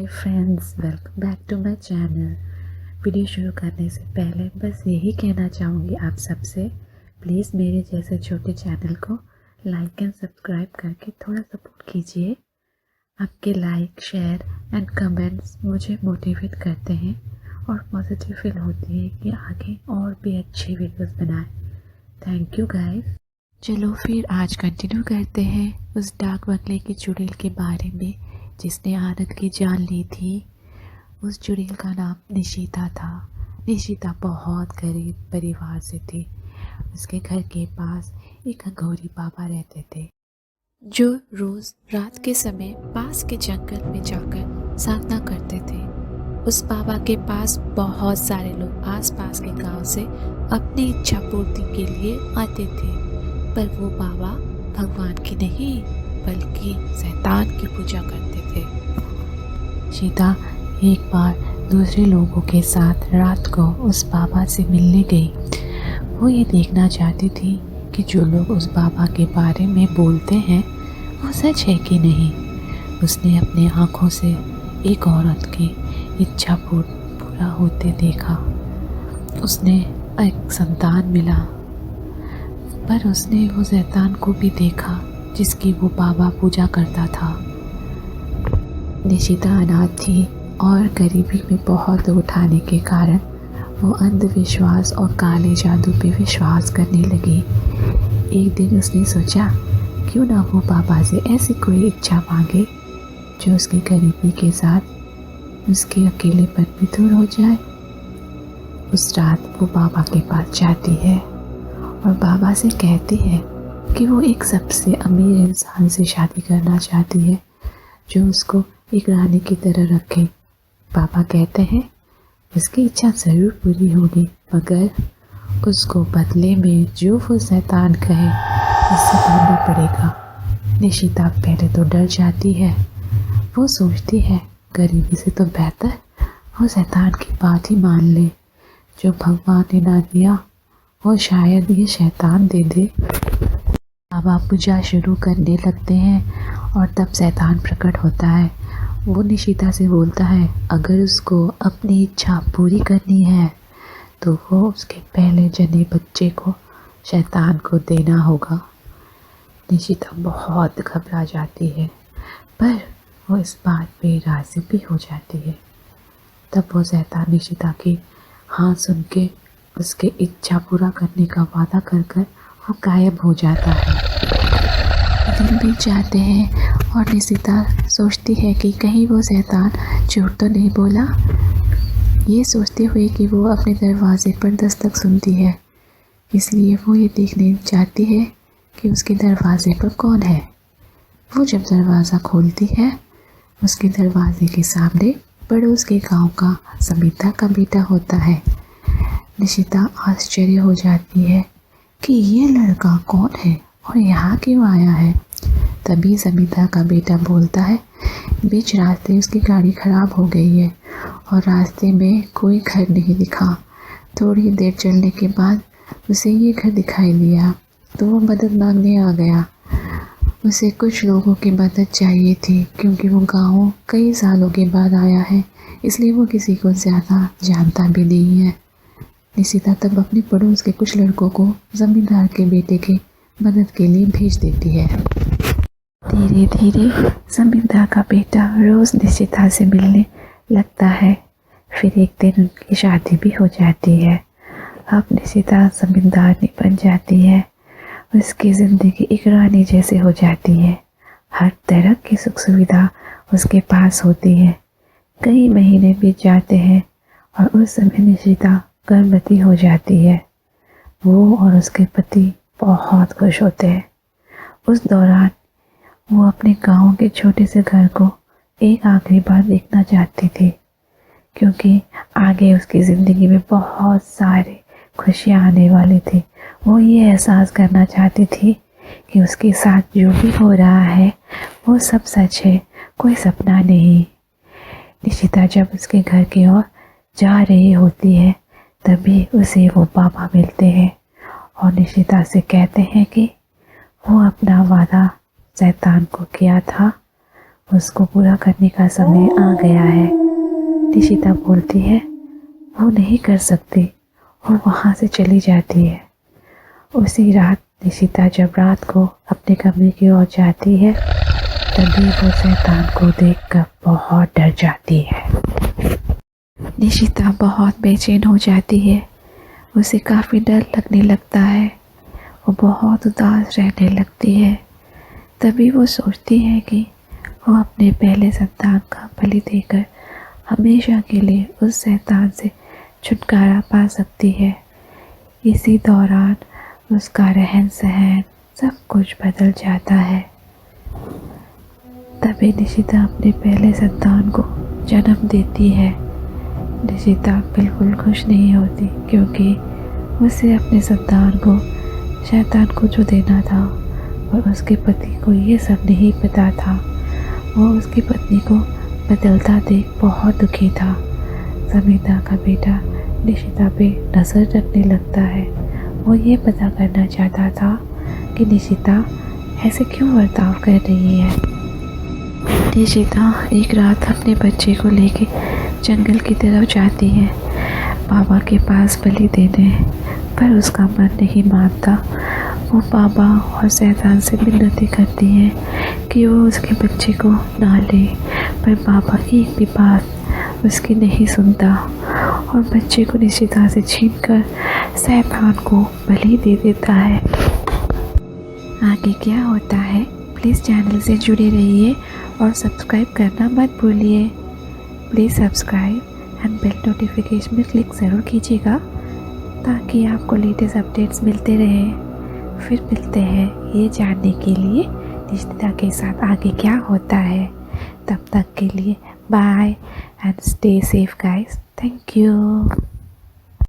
Hi friends, welcome back to my channel. Video शुरू करने से पहले बस यही कहना चाहूँगी आप सबसे, प्लीज़ मेरे जैसे छोटे चैनल को लाइक एंड सब्सक्राइब करके थोड़ा सपोर्ट कीजिए। आपके लाइक, शेयर एंड कमेंट्स मुझे मोटिवेट करते हैं और पॉजिटिव फील होती है कि आगे और भी अच्छी वीडियोस बनाएं। Thank you guys. चलो फिर आज कंटिन्यू करते हैं उस डाक बंगले की चुड़ैल के बारे में जिसने आनंद की जान ली थी। उस चुड़ैल का नाम निशिता था। निशिता बहुत गरीब परिवार से थी। उसके घर के पास एक अघोरी बाबा रहते थे जो रोज़ रात के समय पास के जंगल में जाकर साधना करते थे। उस बाबा के पास बहुत सारे लोग आसपास के गांव से अपनी इच्छा पूर्ति के लिए आते थे, पर वो बाबा भगवान की नहीं बल्कि शैतान की पूजा करते थे। सीता एक बार दूसरे लोगों के साथ रात को उस बाबा से मिलने गई। वो ये देखना चाहती थी कि जो लोग उस बाबा के बारे में बोलते हैं वो सच है कि नहीं। उसने अपनी आँखों से एक औरत की इच्छा पूरा होते देखा। उसने एक संतान मिला, पर उसने वो शैतान को भी देखा जिसकी वो बाबा पूजा करता था। निशिता अनाथ थी और गरीबी में बहुत उठाने के कारण वो अंधविश्वास और काले जादू पे विश्वास करने लगी। एक दिन उसने सोचा क्यों ना वो बाबा से ऐसी कोई इच्छा मांगे जो उसकी गरीबी के साथ उसके अकेलेपन भी दूर हो जाए। उस रात वो बाबा के पास जाती है और बाबा से कहती है कि वो एक सबसे अमीर इंसान से शादी करना चाहती है जो उसको एक रानी की तरह रखे। बाबा कहते हैं उसकी इच्छा ज़रूर पूरी होगी, मगर उसको बदले में जो वो शैतान कहे उससे मानना पड़ेगा। निशिता पहले तो डर जाती है। वो सोचती है गरीबी से तो बेहतर वो शैतान की बात ही मान ले। जो भगवान ने ना दिया वो शायद ये शैतान दे दे। बाबा पूजा शुरू करने लगते हैं और तब शैतान प्रकट होता है। वो निशिता से बोलता है अगर उसको अपनी इच्छा पूरी करनी है तो वो उसके पहले जने बच्चे को शैतान को देना होगा। निशिता बहुत घबरा जाती है, पर वो इस बात पे राज़ी भी हो जाती है। तब वो शैतान निशिता की हाँ सुन के उसके इच्छा पूरा करने का वादा कर कर वो गायब हो जाता है। दिन बीत जाते हैं और निशिता सोचती है कि कहीं वो शैतान झूठ तो नहीं बोला। ये सोचते हुए कि वो अपने दरवाजे पर दस्तक सुनती है, इसलिए वो ये देखने चाहती है कि उसके दरवाजे पर कौन है। वो जब दरवाज़ा खोलती है, उसके दरवाजे के सामने पड़ोस के गांव का समिता का बेटा होता है। निशिता आश्चर्य हो जाती है कि ये लड़का कौन है और यहाँ क्यों आया है। तभी समिता का बेटा बोलता है बीच रास्ते उसकी गाड़ी ख़राब हो गई है और रास्ते में कोई घर नहीं दिखा। थोड़ी देर चलने के बाद उसे ये घर दिखाई दिया तो वो मदद मांगने आ गया। उसे कुछ लोगों की मदद चाहिए थी क्योंकि वो गाँव कई सालों के बाद आया है, इसलिए वो किसी को ज़्यादा जानता भी नहीं है। निशिता तब अपने पड़ोस के कुछ लड़कों को जमींदार के बेटे की मदद के लिए भेज देती है। धीरे धीरे जमींदार का बेटा रोज़ निशिता से मिलने लगता है। फिर एक दिन उनकी शादी भी हो जाती है। अब निशिता जमींदारनी बन जाती है। उसकी ज़िंदगी एक रानी जैसे हो जाती है। हर तरह की सुख सुविधा उसके पास होती है। कई महीने बीत जाते हैं और उस समय निशिता गर्भवती हो जाती है। वो और उसके पति बहुत खुश होते हैं। उस दौरान वो अपने गांव के छोटे से घर को एक आखिरी बार देखना चाहती थी, क्योंकि आगे उसकी ज़िंदगी में बहुत सारे खुशियाँ आने वाली थी। वो ये एहसास करना चाहती थी कि उसके साथ जो भी हो रहा है वो सब सच है, कोई सपना नहीं। निशिता जब उसके घर की ओर जा रही होती है तभी उसे वो बाबा मिलते हैं और निशिता से कहते हैं कि वो अपना वादा शैतान को किया था उसको पूरा करने का समय आ गया है। निशिता बोलती है वो नहीं कर सकती और वहाँ से चली जाती है। उसी रात निशिता जब रात को अपने कमरे की ओर जाती है तभी वो शैतान को देखकर बहुत डर जाती है। निशिता बहुत बेचैन हो जाती है। उसे काफ़ी डर लगने लगता है। वो बहुत उदास रहने लगती है। तभी वो सोचती है कि वो अपने पहले संतान का बलि देकर हमेशा के लिए उस शैतान से छुटकारा पा सकती है। इसी दौरान उसका रहन सहन सब कुछ बदल जाता है। तभी निशिता अपने पहले संतान को जन्म देती है। निशिता बिल्कुल खुश नहीं होती क्योंकि उसे अपने संतान को शैतान को जो देना था और उसके पति को ये सब नहीं पता था। वो उसकी पत्नी को बदलता देख बहुत दुखी था। जमींदार का बेटा निशिता पे नज़र रखने लगता है। वो ये पता करना चाहता था कि निशिता ऐसे क्यों बर्ताव कर रही है। निशिता एक रात अपने बच्चे को लेके जंगल की तरफ जाती है बाबा के पास बलि देने, पर उसका मन नहीं मानता। वो बाबा और शैतान से मिन्नतें करती है कि वो उसके बच्चे को ना ले, पर बाबा एक भी बात उसकी नहीं सुनता और बच्चे को निशिता से छीनकर शैतान को बलि दे देता है। आगे क्या होता है प्लीज़ चैनल से जुड़े रहिए और सब्सक्राइब करना मत भूलिए। Please subscribe and bell notification में क्लिक ज़रूर कीजिएगा ताकि आपको लेटेस्ट अपडेट्स मिलते रहें। फिर मिलते हैं ये जानने के लिए निशिता के साथ आगे क्या होता है। तब तक के लिए bye and stay safe guys. Thank you.